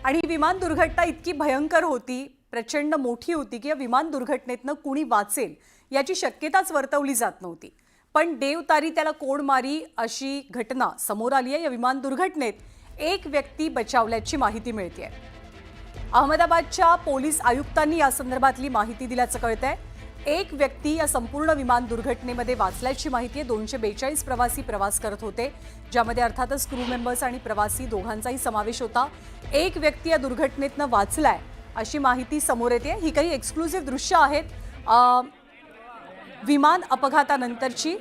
आणि ही विमान दुर्घटना इतकी भयंकर होती, प्रचंड मोठी होती की या विमान दुर्घटनेतनं कुणी वाचेल याची शक्यताच वर्तवली जात नव्हती। पण देवतारी त्याला कोड मारी अशी घटना समोर आली आहे। या विमान दुर्घटनेत एक व्यक्ती बचावल्याची माहिती मिळते आहे। अहमदाबादच्या पोलीस आयुक्तांनी या संदर्भातली माहिती दिल्याचं कळतंय। एक व्यक्ती या संपूर्ण विमान दुर्घटनेमध्ये वाचल्याची माहिती आहे। 242 प्रवासी प्रवास करत होते, ज्यामध्ये अर्थातच क्रू मेंबर्स आणि प्रवासी दोघांचाही समावेश होता। एक व्यक्ती या दुर्घटनेतनं वाचलाय अशी माहिती समोर येते। ही काही एक्सक्लुसिव्ह दृश्य आहेत विमान अपघातानंतरची।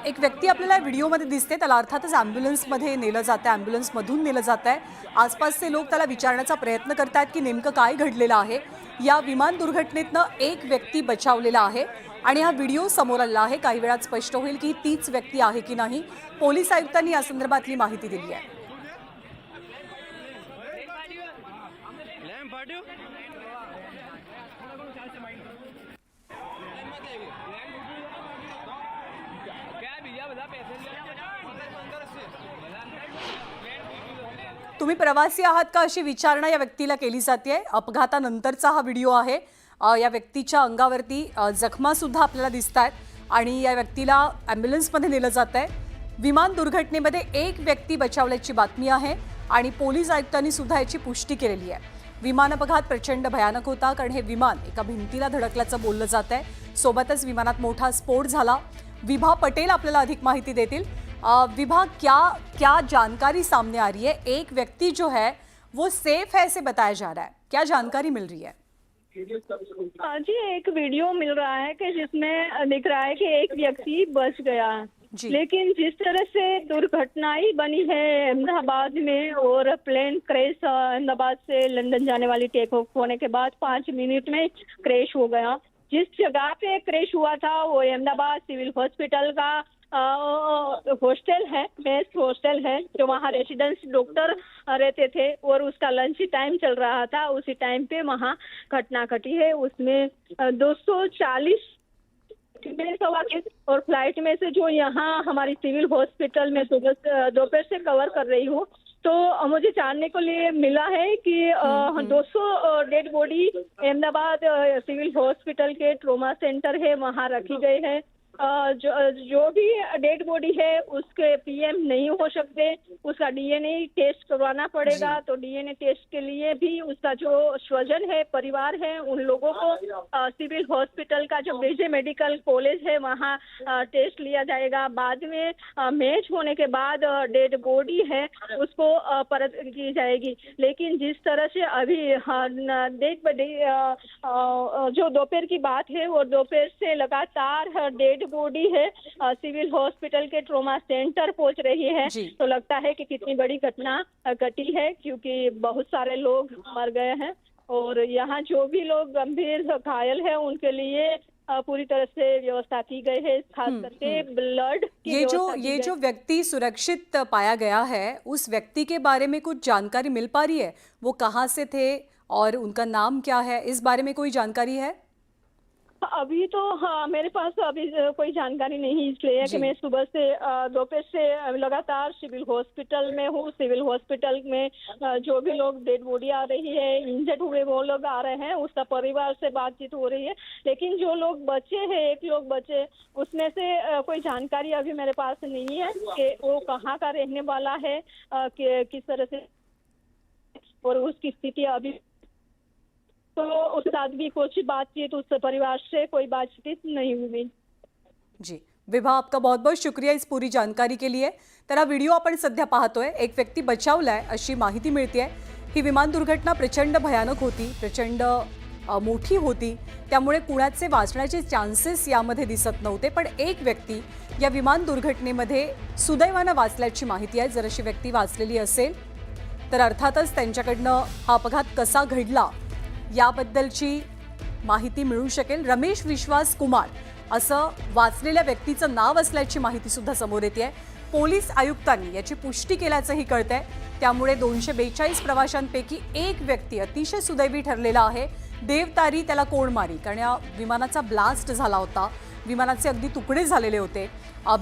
एक व्यक्ती आपल्याला व्हिडिओमध्ये दिसते, त्याला अर्थातच ॲम्ब्युलन्समध्ये नेलं जातं, ॲम्ब्युलन्समधून नेलं जात आहे। आसपासचे लोक त्याला विचारण्याचा प्रयत्न करतात की नेमकं काय घडलेलं आहे। या विमान दुर्घटनेतनं एक व्यक्ती बचावलेला आहे आणि हा व्हिडिओ समोर आला आहे। काही वेळात स्पष्ट होईल की ही तीच व्यक्ती आहे की नाही। पोलीस आयुक्तांनी या संदर्भातली माहिती दिली आहे। तुम्ही प्रवासी आहात का अशी विचारणा या व्यक्तीला केली जाते। अपघातानंतरचा हा व्हिडिओ आहे। या व्यक्तीच्या अंगावरती जखमा सुद्धा आपल्याला दिसतात आणि या व्यक्तीला ॲम्ब्युलन्समध्ये नेलं जात आहे। विमान दुर्घटनेमध्ये एक व्यक्ती बचावल्याची बातमी आहे आणि पोलीस आयुक्तांनी सुद्धा याची पुष्टी केलेली आहे। विमान अपघात प्रचंड भयानक होता, कारण हे विमान एका भिंतीला धडकल्याचं बोललं जात आहे। सोबतच विमानात मोठा स्फोट झाला। विभा पटेल आपल्याला अधिक माहिती देतील। विभा, क्या जानकारी सामने आ रही है? एक व्यक्ति जो है वो सेफ है ऐसे बताया जा रहा है, क्या जानकारी मिल रही है? जी, एक वीडियो मिल रहा है कि जिसमें दिख रहा है कि एक व्यक्ति बच गया, लेकिन जिस तरह से दुर्घटनाएं बनी है अहमदाबाद में और प्लेन क्रैश अहमदाबाद से लंदन जाने वाली टेक ऑफ होने के बाद 5 मिनट में क्रैश हो गया। जिस जगह पे क्रैश हुआ था वो अहमदाबाद सिविल हॉस्पिटल का हॉस्टल है, मेस हॉस्टल है, जो वहाँ रेसिडेंस डॉक्टर रहते थे और उसका लंच टाइम चल रहा था। उसी टाइम पे वहाँ घटना घटी है। उसमें 240 फीमेल सवार थे और फ्लाइट में से जो यहाँ हमारी सिविल हॉस्पिटल में सुबह दोपहर से कवर कर रही हूँ, तो मुझे जानने को लिए मिला है कि 200 dead body Ahmedabad civil hospital के ट्रोमा सेंटर है वहाँ रखी गई है। जो भी डेड बॉडी है उसके पीएम नहीं हो सकते, उसका डीएनए टेस्ट करवाना पड़ेगा। तो डीएनए टेस्ट के लिए भी उसका जो स्वजन है, परिवार है, उन लोगों को सिविल हॉस्पिटल का जो ब्रिजे मेडिकल कॉलेज है वहाँ टेस्ट लिया जाएगा। बाद में मैच होने के बाद डेड बॉडी है उसको परत की जाएगी। लेकिन जिस तरह से अभी जो दोपहर की बात है वो दोपहर से लगातार डेड बॉडी है सिविल हॉस्पिटल के ट्रोमा सेंटर पहुंच रही है, तो लगता है कि कितनी बड़ी घटना घटी है, क्योंकि बहुत सारे लोग मर गए हैं और यहाँ जो भी लोग गंभीर घायल हैं उनके लिए पूरी तरह से व्यवस्था की गई है, खास करके ब्लड की। ये जो व्यक्ति सुरक्षित पाया गया है, उस व्यक्ति के बारे में कुछ जानकारी मिल पा रही है? वो कहाँ से थे और उनका नाम क्या है, इस बारे में कोई जानकारी है? अभी तो हाँ, मेरे पास अभी कोई जानकारी नहीं, इसलिए कि मैं सुबह से दोपहर से लगातार सिविल हॉस्पिटल में हूँ। सिविल हॉस्पिटल में जो भी लोग डेड बॉडी आ रही है, इंजर्ड हुए वो लोग आ रहे हैं, उसका परिवार से बातचीत हो रही है। लेकिन जो लोग बचे हैं, एक लोग बचे, उसमें से कोई जानकारी अभी मेरे पास नहीं है कि वो कहाँ का रहने वाला है, कि किस तरह से और उसकी स्थिति अभी। तो उस साथ भी कुछ बातचीत, उस परिवार से कोई बातचीत नहीं हुई। जी विभा, आपका बहुत बहुत शुक्रिया इस पूरी जानकारी के लिए। तर हा व्हिडिओ आपण सध्या पाहतोय, एक व्यक्ती बचावलाय अशी माहिती मिळते। ही विमान दुर्घटना प्रचंड भयानक होती, प्रचंड मोठी होती, त्यामुळे कुणाचे वाचण्याचे चान्सेस यामध्ये दिसत नव्हते। पण एक व्यक्ती या विमान दुर्घटनेमध्ये सुदैवाने वाचल्याची माहिती आहे। जर अशी व्यक्ती वाचलेली असेल तर अर्थातच त्यांच्याकडनं हा अपघात कसा घडला याबद्दलची माहिती मिळू शकेल। रमेश विश्वास कुमार असं वाचलेल्या व्यक्तीचं नाव असल्याची माहिती सुद्धा समोर येते. पोलीस आयुक्तांनी याची पुष्टी केल्याचंही कळतंय. त्यामुळे 242 प्रवाशांपैकी एक व्यक्ती अतिशय सुदैवी ठरलेला आहे. देवतारी त्याला कोण मारी, कारण या विमानाचा ब्लास्ट झाला होता. विमानाचे अगदी तुकडे झालेले होते.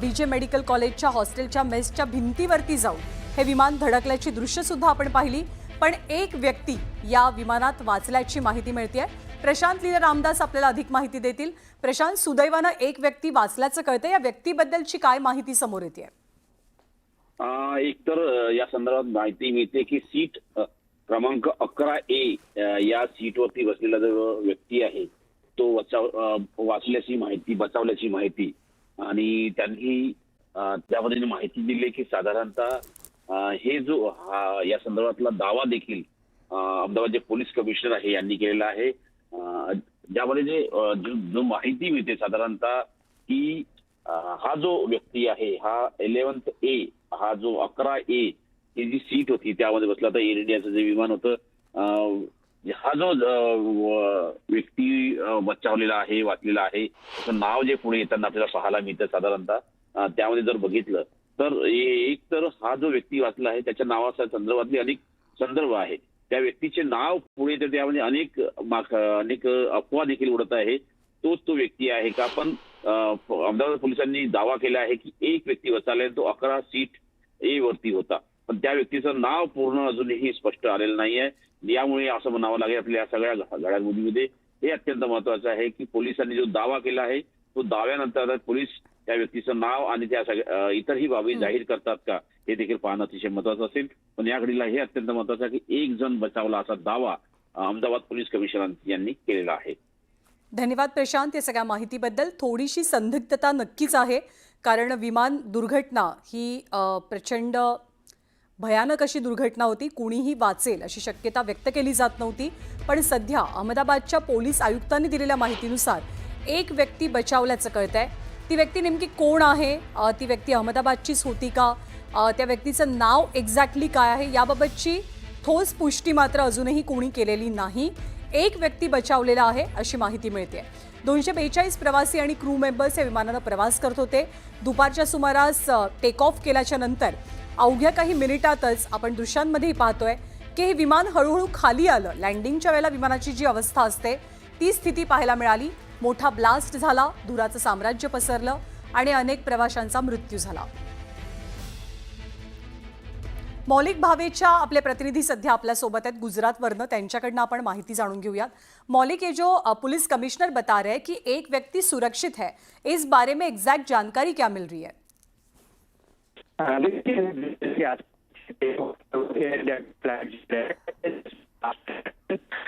बीजे मेडिकल कॉलेजच्या हॉस्टेलच्या मेसच्या भिंतीवरती जाऊन हे विमान धडकल्याची दृश्य सुद्धा आपण पाहिली. पण एक व्यक्ती या विमानात वाचल्याची माहिती मिळतेय. प्रशांत लीला रामदास आपल्याला अधिक माहिती देतील. प्रशांत, सुदैवानं एक व्यक्ती वाचल्याचं कळतंय. या व्यक्तीबद्दलची काय माहिती समोर येते? एकतर या संदर्भात माहिती मिळते की सीट क्रमांक 11A या सीटवरती बसलेला जो व्यक्ती आहे तो वाचल्याची माहिती, बचावल्याची माहिती, आणि त्यांनी त्यामध्ये माहिती दिली की साधारणतः हे जो या संदर्भातला दावा देखील अहमदाबादचे पोलीस कमिशनर आहे यांनी केलेला आहे. ज्यामध्ये जो माहिती मिळते साधारणतः की हा जो व्यक्ती आहे हा 11A, हा जो 11A ही जी सीट होती त्यामध्ये बसला होता. एअर इंडियाचं जे विमान होतं, हा जो व्यक्ती बचावलेला आहे, वाचलेला आहे, त्याचं नाव जे पुढे येताना आपल्याला पाहायला मिळतं साधारणतः. त्यामध्ये जर बघितलं तर एक तर हा जो व्यक्ती वाचला आहे त्याच्या नावाच्या संदर्भातले अनेक संदर्भ आहेत. त्या व्यक्तीचे नाव पुढे येते, त्यामध्ये अनेक अफवा देखील उडत आहे. तोच तो व्यक्ती आहे का? पण अहमदाबाद पोलिसांनी दावा केला आहे की एक व्यक्ती वाचला, तो 11 सीट A वरती होता. पण त्या व्यक्तीचं नाव पूर्ण अजूनही स्पष्ट आलेलं नाहीये. यामुळे असं म्हणावं लागेल आपल्या या सगळ्या घडामोडीमध्ये हे अत्यंत महत्वाचं आहे की पोलिसांनी जो दावा केला आहे तो दाव्यानंतर पोलीस त्या व्यक्तीचं नाव आणि त्या सगळ्या इतरही बाबी जाहीर करतात का हे देखील पाहणं अतिशय महत्वाचं असेल. पण या घडीला हे अत्यंत महत्वाचं आहे की एक जण बचावला असा दावा अहमदाबाद पोलीस कमिशनर यांनी केलेला आहे. धन्यवाद प्रशांत या सगळ्या माहितीबद्दल. थोडीशी संदिग्धता नक्कीच आहे, कारण विमान दुर्घटना ही प्रचंड भयानक अशी दुर्घटना होती. कुणीही वाचेल अशी शक्यता व्यक्त केली जात नव्हती. पण सध्या अहमदाबादच्या पोलीस आयुक्तांनी दिलेल्या माहितीनुसार एक व्यक्ती बचावल्याचं कळतंय. ती व्यक्ती नेमकी कोण आहे? ती व्यक्ती अहमदाबादचीच होती का? त्या व्यक्तीचं नाव एक्झॅक्टली काय आहे याबाबतची ठोस पुष्टी मात्र अजूनही कोणी केलेली नाही. एक व्यक्ती बचावलेला आहे अशी माहिती मिळते. 242 प्रवासी आणि क्रू मेंबर्स या विमानानं प्रवास करत होते. दुपारच्या सुमारास टेक ऑफ केल्याच्या नंतर अवघ्या काही मिनिटातच आपण दृश्यांमध्येही पाहतोय की हे विमान हळूहळू खाली आलं. लँडिंगच्या वेळेला विमानाची जी अवस्था असते ती स्थिती पाहायला मिळाली. मोठा ब्लास्ट झाला, धुराचं साम्राज्य पसरलं आणि अनेक प्रवाशांचा मृत्यू झाला. मौलिक भावेच्या आपले प्रतिनिधी सध्या आपल्या सोबत आहेत गुजरातवरनं. त्यांच्याकडनं आपण माहिती जाणून घेऊयात. मौलिक, ये जो पुलिस कमिश्नर बता रहे हैं कि एक व्यक्ति सुरक्षित है, इस बारे में एग्जैक्ट जानकारी क्या मिल रही है?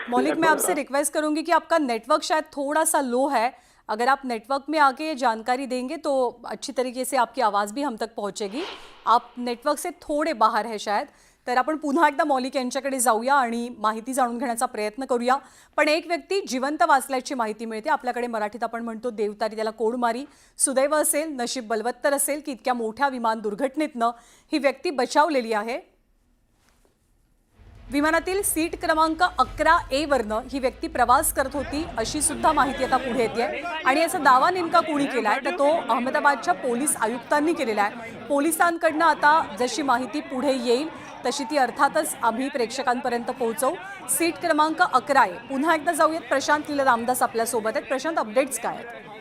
मौलिक, मैं आपसे रिक्वेस्ट करूंगी कि आपका नेटवर्क शायद थोड़ा सा लो है. अगर आप नेटवर्क में आके ये जानकारी देंगे तो अच्छी तरीके से आपकी आवाज़ भी हम तक पहुंचेगी. आप नेटवर्क से थोड़े बाहर है शायद. तर आपण पुन्हा एकदा मौलिक यांच्याकडे जाऊया आणि माहिती जाणून घेण्याचा प्रयत्न करूया. पण एक व्यक्ती जिवंत वाचल्याची माहिती मिळते. आपल्याकडे मराठीत आपण म्हणतो देवतारी त्याला कोण मारी. सुदैव असेल, नशीब बलवत्तर असेल की इतक्या मोठ्या विमान दुर्घटनेतनं ही व्यक्ती बचावलेली आहे. विमानातील सीट क्रमांक 11A वरनं ही व्यक्ती प्रवास करत होती अशी सुद्धा माहिती आता पुढे येते. आणि याचा दावा नेमका कोणी केलाय तर तो अहमदाबादच्या पोलीस आयुक्तांनी केलेला आहे. पोलिसांकडनं आता जशी माहिती पुढे येईल तशी ती अर्थातच आम्ही प्रेक्षकांपर्यंत पोहोचवू. सीट क्रमांक 11A. पुन्हा एकदा जाऊयात. प्रशांत लीला रामदास आपल्या सोबत आहेत. प्रशांत, अपडेट्स काय आहेत?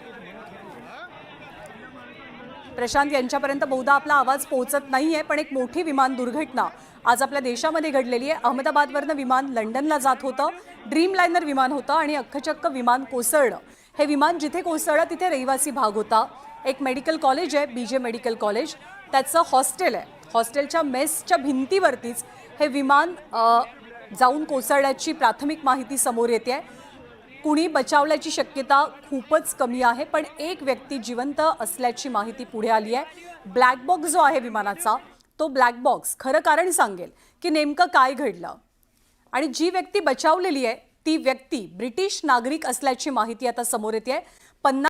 प्रशांत, यांच्यापर्यंत बहुधा आपला आवाज पोहोचत नाहीये, पण एक मोठी विमान दुर्घटना आज आपल्या देशामध्ये घडलेली आहे. अहमदाबादवरनं विमान लंडनला जात होतं. ड्रीम लायनर विमान होतं आणि अख्खचक्क विमान कोसळलं. हे विमान जिथे कोसळलं तिथे रहिवासी भाग होता. एक मेडिकल कॉलेज आहे, बीजे मेडिकल कॉलेज, त्याचं हॉस्टेल आहे. हॉस्टेलच्या मेसच्या भिंतीवरतीच हे विमान जाऊन कोसळल्याची प्राथमिक माहिती समोर येते. कुणी बचावल्याची शक्यता खूपच कमी आहे, पण एक व्यक्ती जिवंत असल्याची माहिती पुढे आली आहे. ब्लॅक बॉक्स जो आहे विमानाचा, तो ब्लॅक बॉक्स खरं कारण सांगेल की नेमकं काय घडलं. आणि जी व्यक्ती बचावलेली आहे ती व्यक्ती ब्रिटिश नागरिक असल्याची माहिती आता समोर येते.